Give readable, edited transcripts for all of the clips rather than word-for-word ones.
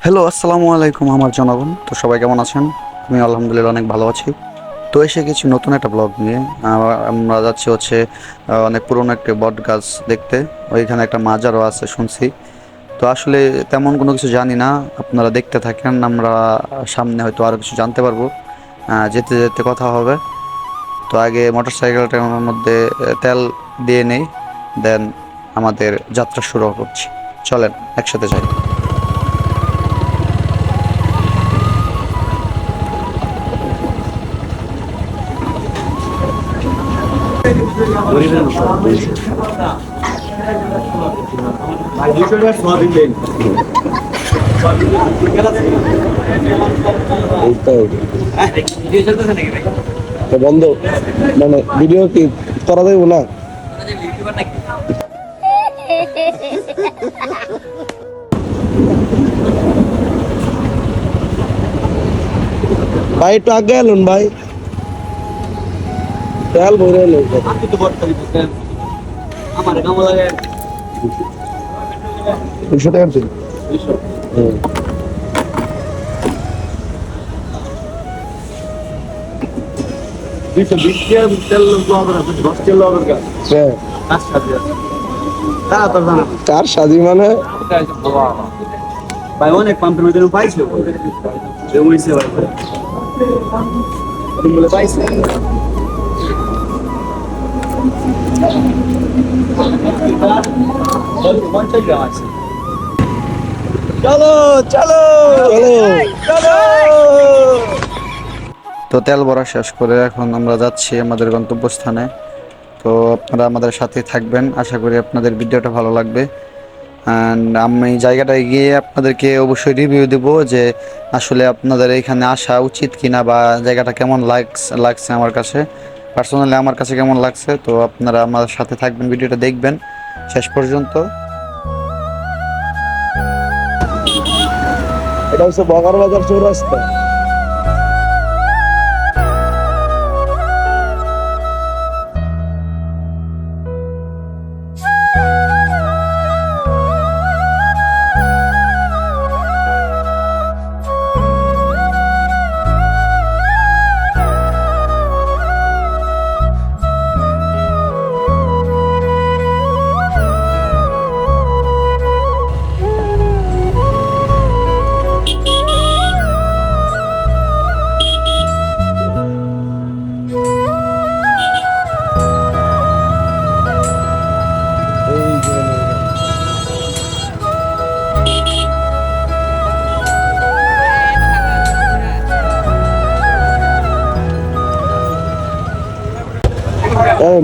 Hello, আসসালামু আলাইকুম আমার জনগণ। তো সবাই কেমন আছেন? আমি আলহামদুলিল্লাহ অনেক ভালো আছি। তো এসে গেছি নতুন একটা ব্লগ নিয়ে। আমরা যাচ্ছি হচ্ছে অনেক পুরনো একটা বট গাছ দেখতে। ওইখানে একটা মাজারও আছে শুনছি। তো আসলে তেমন কোনো কিছু জানি না, আপনারা দেখতে থাকেন, আমরা সামনে হয়তো আরও কিছু জানতে পারবো। যেতে যেতে কথা হবে। তো আগে মোটর সাইকেলটার মধ্যে তেল দিয়ে নেই, দেন আমাদের যাত্রা শুরু করছি। চলেন একসাথে যাই। তো বন্ধ মানে ভিডিও কি করা যাবে না? ভাই একটু আগে এলুন ভাই, তেল ভরে এলো। দুশো টাকা ছিল। কার সাজি মানে ভাই অনেক পাম্পের মধ্যে পাইছে ভাই বলে পাইছে চলো চলো চলো। তো তেল ভরা শেষ করে এখন আমরা যাচ্ছি আমাদের গন্তব্যস্থানে। তো আপনারা আমাদের সাথে থাকবেন, আশা করি আপনাদের ভিডিওটা ভালো লাগবে। অ্যান্ড আমি জায়গাটায় গিয়ে আপনাদেরকে অবশ্যই রিভিউ দেবো যে আসলে আপনাদের এখানে আসা উচিত কিনা, বা জায়গাটা কেমন লাগছে আমার কাছে, পার্সোনালি আমার কাছে কেমন লাগছে। তো আপনারা আমার সাথে থাকবেন, ভিডিওটা দেখবেন শেষ পর্যন্ত। এটা হচ্ছে বগার বাজার চৌরাস্তা।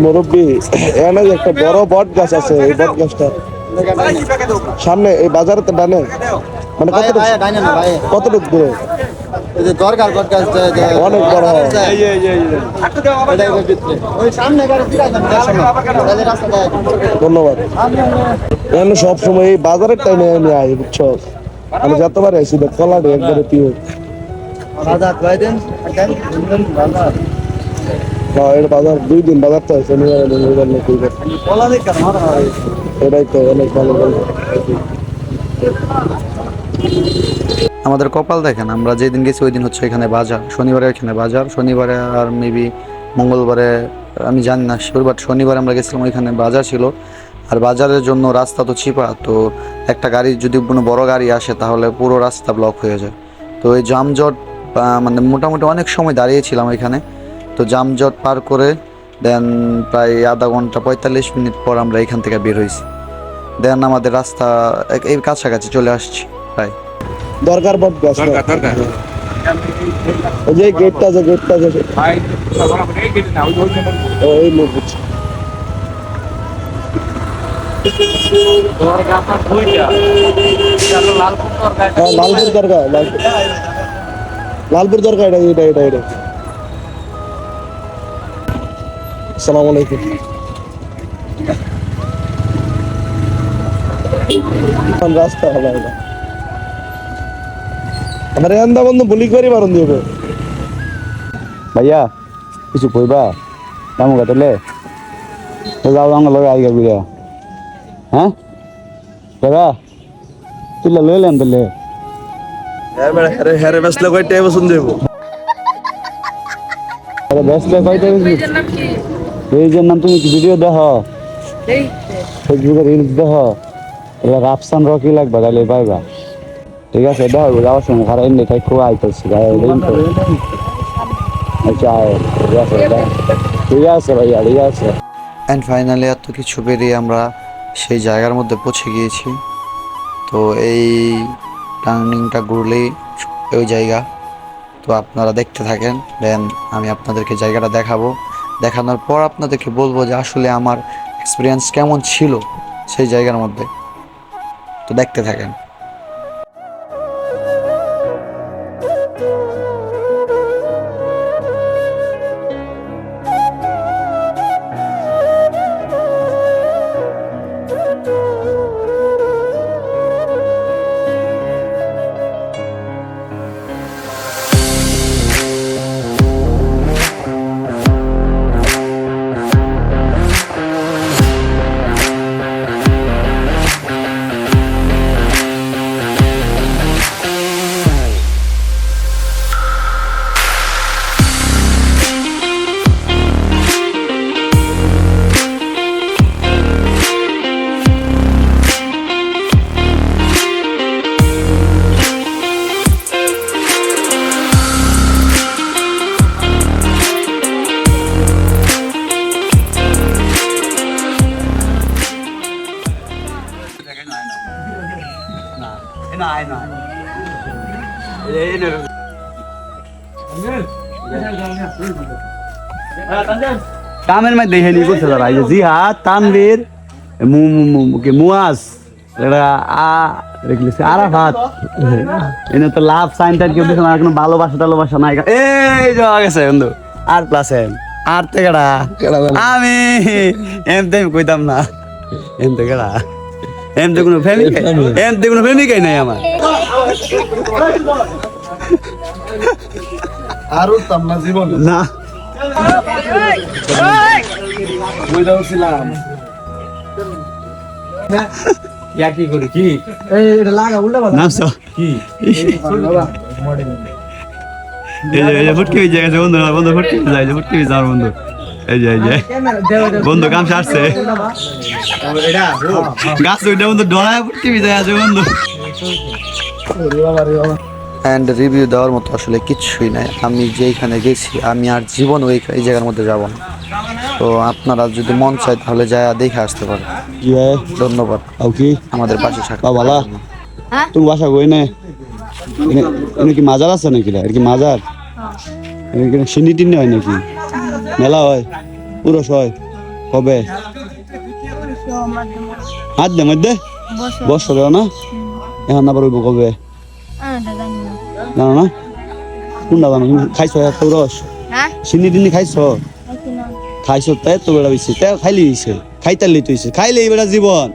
মুরব্বী, এখানে যে একটা বড় বট গাছ আছে, এই বট গাছটা সামনে এই বাজারে তো ডানে, মানে কতটুক দূরে? দরকার অনেক বড়। ধন্যবাদ। এখানে সবসময় এই বাজারের টাইমে আমি আই, বুঝছো? আমি যতবার আইসি কলা একবারে পিও। হ্যাঁ, এটা বাজার 2 দিন বাজার তো আছে, এটাই তো অনেক ভালো ভালো। আমাদের কপাল দেখেন, আমরা যেদিন গেছি ওই দিন হচ্ছে এখানে বাজার, শনিবারে এখানে বাজার, শনিবারে আর মেবি মঙ্গলবারে আমি জানি না শিওর, বাট শনিবারে আমরা গেছিলাম, ওইখানে বাজার ছিল। আর বাজারের জন্য রাস্তা তো চিপা, তো একটা গাড়ি যদি কোনো বড় গাড়ি আসে তাহলে পুরো রাস্তা ব্লক হয়ে যায়। তো এই জামজট মানে মোটামুটি অনেক সময় দাঁড়িয়েছিলাম এখানে। তো জামজট পার করে দেন প্রায় আধা ঘন্টা 45 মিনিট পর আমরা এখান থেকে বের হয়েছি। দেন আমাদের রাস্তা এই কাছাকাছি চলে আসছি প্রায়। দরকার বট গাছ, ওই যে গেটটা আছে, গেটটা আছে ওই মুখ। লালপুর দরকার, লালপুর দরকার। এটা এটা এটা এটা আসসালামু আলাইকুম। রাস্তা ভালো এটা আমার এন্দা বন্ধু বুলি করে মারুন দিব। ভাইয়া কিছু কইবা কামু কাটলে তো যাও আমার লগে আইগা বুড়া। হ্যাঁ দাদা তুই লইলেন তাহলে হ্যারে বেসলে কয়টা বসুন দেবো আরে ব্যস্ত কয়টা পেজের নাম তুমি ভিডিও দেখো ফেসবুকে রিলস দেখো এগুলো রাফসান রকি লাগবে তাহলে পাইবা ঠিক আছে দেখো যাওয়ার সময় খারাপ এমনি তাই খুব আইতেছি আচ্ছা ঠিক আছে ভাইয়া ঠিক আছে। অ্যান্ড ফাইনালি এত কিছু পেরিয়ে আমরা সেই জায়গার মধ্যে পৌঁছে গিয়েছি। তো এই টার্নিংটা ঘুরলেই ওই জায়গা। তো আপনারা দেখতে থাকেন, দেন আমি আপনাদেরকে জায়গাটা দেখাবো। দেখানোর পর আপনাদেরকে বলবো যে আসলে আমার এক্সপিরিয়েন্স কেমন ছিল সেই জায়গার মধ্যে। তো দেখতে থাকেন। কামের মধ্যে দেখে নি করছে তারা এই যে জিহাদ তানভীর মুয়াজ এটা লিখছে আরাফাত এনে তো লাভ সাইনটা কেউ দেখে না কোনো ভালোবাসা টালোবাসা নাই এই যাওয়া গেছে বন্ধু আর প্লাস এম আর তেগড়া আমি এমতে কইতাম না এমতে গেড়া এমতে কোনো প্রেমিকাই নাই আমার আর উঠতাম না জীবন না নামছো ফুটকি হয়ে গেছে বন্ধু বন্ধু ফুটকি যায় ফুটকি যাওয়ার বন্ধু এই যে বন্ধু কাম সারছে গাছ ওইটা বন্ধু ডরায় ফুটকি যায় আছে বন্ধু। অ্যান্ড রিভিউ দেওয়ার মতো আসলে কিচ্ছুই নাই। আমি যেইখানে গেছি আমি আর জীবন এই জায়গার মধ্যে যাব না। তো আপনারা যদি মন চায় তাহলে যায় দেখে আসতে পারেন। ধন্যবাদ আমাদের পাশে থাকা। বালা তুমি বাসা কই না এনে কি মাজার আছে নাকি এর কি মাজার এখানে সিন্নি টিন্নি হয় নাকি মেলা হয় পুরো হয় কবে মধ্যে মধ্যে বছর না এখন আবার হইব কবে জানো না কোনটা জানো তুমি খাইছো এত রস সিন্নি টিন্নি খাইছো খাইছো তাই তো বেড়া হইছে তাই খাইলি হইছে খাইতালি তো হইছে খাইলে বেড়া জীবন।